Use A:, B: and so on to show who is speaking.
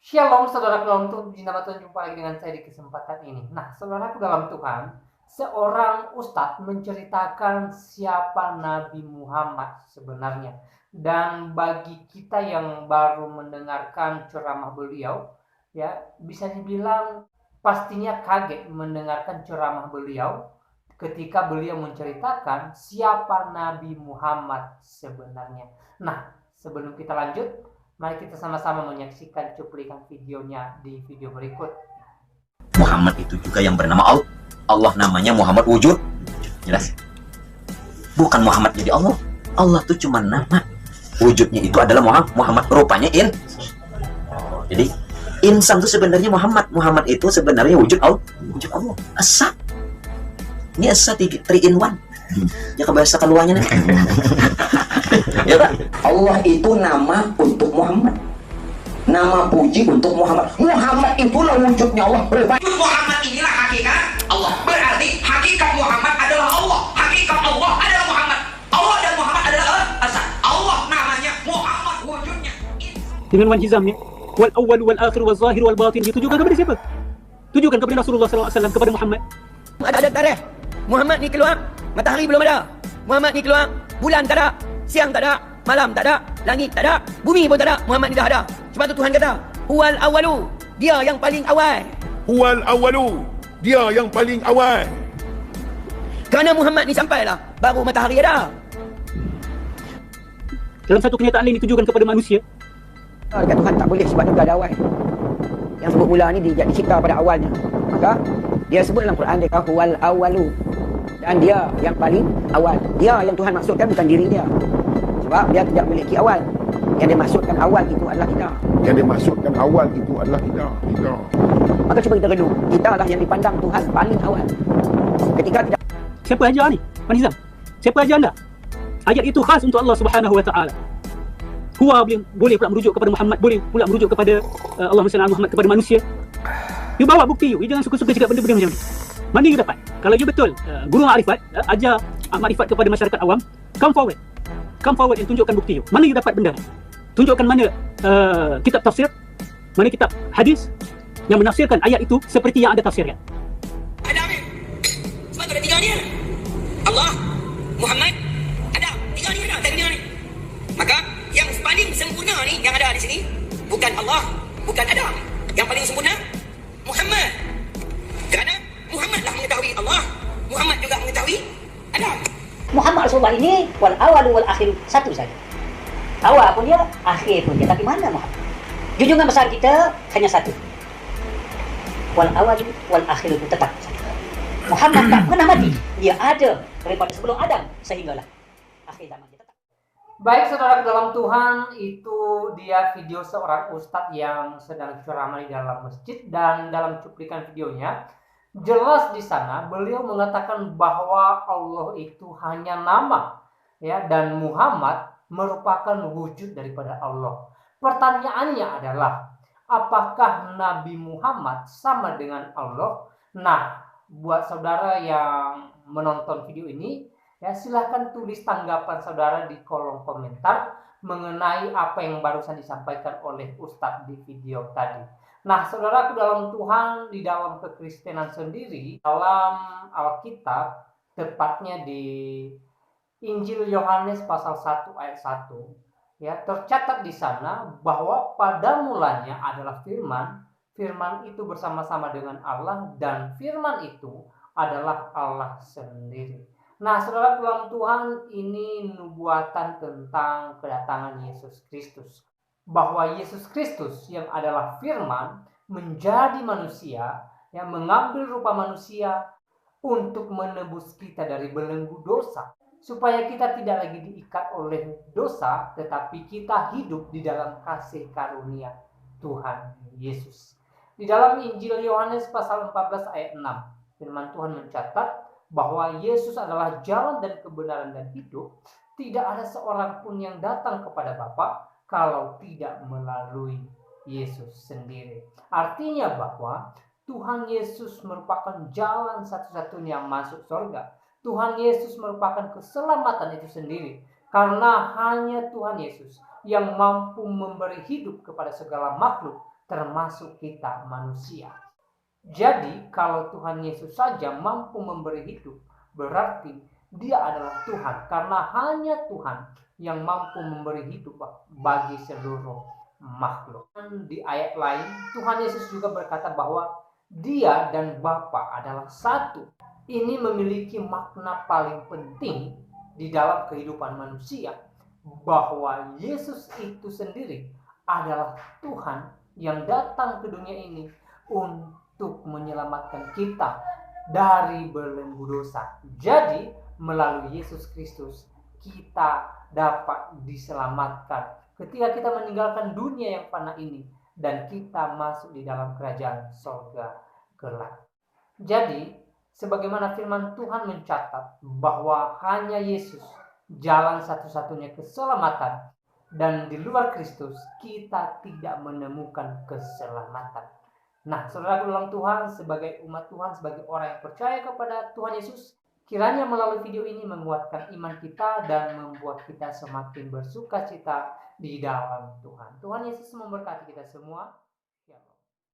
A: Shalom saudara dalam Tuhan, puji nama Tuhan, jumpa lagi dengan saya di kesempatan ini. Nah, saudaraku dalam Tuhan, seorang ustadz menceritakan siapa Nabi Muhammad sebenarnya. Dan bagi kita yang baru mendengarkan ceramah beliau, ya bisa dibilang pastinya kaget mendengarkan ceramah beliau ketika beliau menceritakan siapa Nabi Muhammad sebenarnya. Nah, sebelum kita lanjut, mari kita sama-sama menyaksikan cuplikan videonya di video berikut.
B: Muhammad itu juga yang bernama Allah. Allah namanya Muhammad wujud. Jelas? Bukan Muhammad jadi Allah. Allah itu cuma nama. Wujudnya itu adalah Muhammad. Rupanya jadi insan itu sebenarnya Muhammad. Muhammad itu sebenarnya wujud Allah. Wujud Allah. Asa. Ini asa 3 in 1. Ya kebiasa keluarnya nih. Ya kan? Allah itu nama untuk Muhammad. Nama puji untuk Muhammad. Muhammad itulah wujudnya Allah.
C: Muhammad inilah hakikat Allah. Berarti hakikat Muhammad adalah Allah. Hakikat Allah adalah Muhammad. Allah dan Muhammad adalah asal. Allah namanya, Muhammad wujudnya.
D: Dengan wanhizamnya wal awwal wal akhir wal zahir wal batin, ditujukan kepada siapa? Tujukan kepada Rasulullah SAW, kepada Muhammad.
E: Ada tarikh. Muhammad ni keluar, matahari belum ada. Muhammad ni keluar, bulan tak ada, siang tak ada, malam tak ada, langit tak ada, bumi pun tak ada. Muhammad ni dah ada. Sebab tu Tuhan kata, huwal awalu, dia yang paling awal.
F: Huwal awalu, dia yang paling awal.
E: Kerana Muhammad ni sampailah, baru matahari ada.
D: Dalam satu kenyataan lain ditujukan kepada manusia.
E: Dekat Tuhan tak boleh sebab dia ada awal. Yang sebut mula ni dicipta pada awalnya. Maka dia sebut dalam Quran, dia kata huwal awalu. Dan dia yang paling awal. Dia yang Tuhan maksudkan bukan diri dia. Sebab dia tidak memiliki awal. Yang dia maksudkan awal itu adalah kita.
F: Yang dimaksudkan awal itu adalah kita.
E: Maka cuba kita renung. Kita lah yang dipandang Tuhan paling awal. Ketika tidak.
D: Siapa ajar ni? Wanhizam, siapa ajar anda? Ayat itu khas untuk Allah Subhanahu Wa Taala. Huwa boleh pula merujuk kepada Muhammad, boleh pula merujuk kepada Allahumma salli ala Muhammad, kepada manusia. You bawa bukti you jangan suka-suka cakap benda-benda macam ni. Mana you dapat? Kalau you betul guru makrifat, ajar makrifat kepada masyarakat awam, come forward and tunjukkan bukti you. Mana you dapat benda ni? Tunjukkan mana kitab tafsir, mana kitab hadis yang menafsirkan ayat itu seperti yang anda tafsirkan.
C: Ada Amir. Sebab tu ada 3 dia. Allah, Muhammad, ada. 3 ni ada, tak 3 ni. Maka yang paling sempurna ni yang ada di sini bukan Allah, bukan Adam. Yang paling sempurna Muhammad. Kerana Muhammad lah mengetahui Allah, Muhammad juga mengetahui Adam.
G: Muhammad Rasulullah ini wal awal wal akhir satu saja. Awal pun dia, akhir pun dia. Tapi mana Muhammad? Junjungan besar kita hanya satu. Wal awal wal akhir itu tetap satu. Muhammad tak pernah mati. Dia ada daripada sebelum Adam sehinggalah akhir zaman dia tetap.
A: Baik saudara dalam Tuhan, itu dia video seorang ustadz yang sedang ceramah di dalam masjid. Dan dalam cuplikan videonya jelas di sana beliau mengatakan bahwa Allah itu hanya nama, ya, dan Muhammad merupakan wujud daripada Allah. Pertanyaannya adalah, apakah Nabi Muhammad sama dengan Allah? Nah, buat saudara yang menonton video ini, ya silahkan tulis tanggapan saudara di kolom komentar mengenai apa yang barusan disampaikan oleh Ustadz di video tadi. Nah, saudaraku dalam Tuhan, di dalam kekristenan sendiri, dalam Alkitab, tepatnya di Injil Yohanes pasal 1 ayat 1, ya, tercatat di sana bahwa pada mulanya adalah firman, firman itu bersama-sama dengan Allah, dan firman itu adalah Allah sendiri. Nah, saudara dalam Tuhan, ini nubuatan tentang kedatangan Yesus Kristus. Bahwa Yesus Kristus yang adalah firman menjadi manusia, yang mengambil rupa manusia untuk menebus kita dari belenggu dosa. Supaya kita tidak lagi diikat oleh dosa, tetapi kita hidup di dalam kasih karunia Tuhan Yesus. Di dalam Injil Yohanes pasal 14 ayat 6, firman Tuhan mencatat bahwa Yesus adalah jalan dan kebenaran dan hidup. Tidak ada seorang pun yang datang kepada Bapa kalau tidak melalui Yesus sendiri. Artinya bahwa Tuhan Yesus merupakan jalan satu-satunya masuk surga. Tuhan Yesus merupakan keselamatan itu sendiri. Karena hanya Tuhan Yesus yang mampu memberi hidup kepada segala makhluk termasuk kita manusia. Jadi kalau Tuhan Yesus saja mampu memberi hidup, berarti Dia adalah Tuhan, karena hanya Tuhan yang mampu memberi hidup bagi seluruh makhluk. Di ayat lain, Tuhan Yesus juga berkata bahwa Dia dan Bapa adalah satu. Ini memiliki makna paling penting di dalam kehidupan manusia, bahwa Yesus itu sendiri adalah Tuhan yang datang ke dunia ini untuk menyelamatkan kita dari belenggu dosa. Jadi melalui Yesus Kristus kita dapat diselamatkan ketika kita meninggalkan dunia yang fana ini dan kita masuk di dalam kerajaan sorga kelak. Jadi sebagaimana firman Tuhan mencatat bahwa hanya Yesus jalan satu-satunya keselamatan, dan di luar Kristus kita tidak menemukan keselamatan. Nah, saudaraku dalam Tuhan, sebagai umat Tuhan, sebagai orang yang percaya kepada Tuhan Yesus, kiranya melalui video ini menguatkan iman kita dan membuat kita semakin bersuka cita di dalam Tuhan. Tuhan Yesus memberkati kita semua.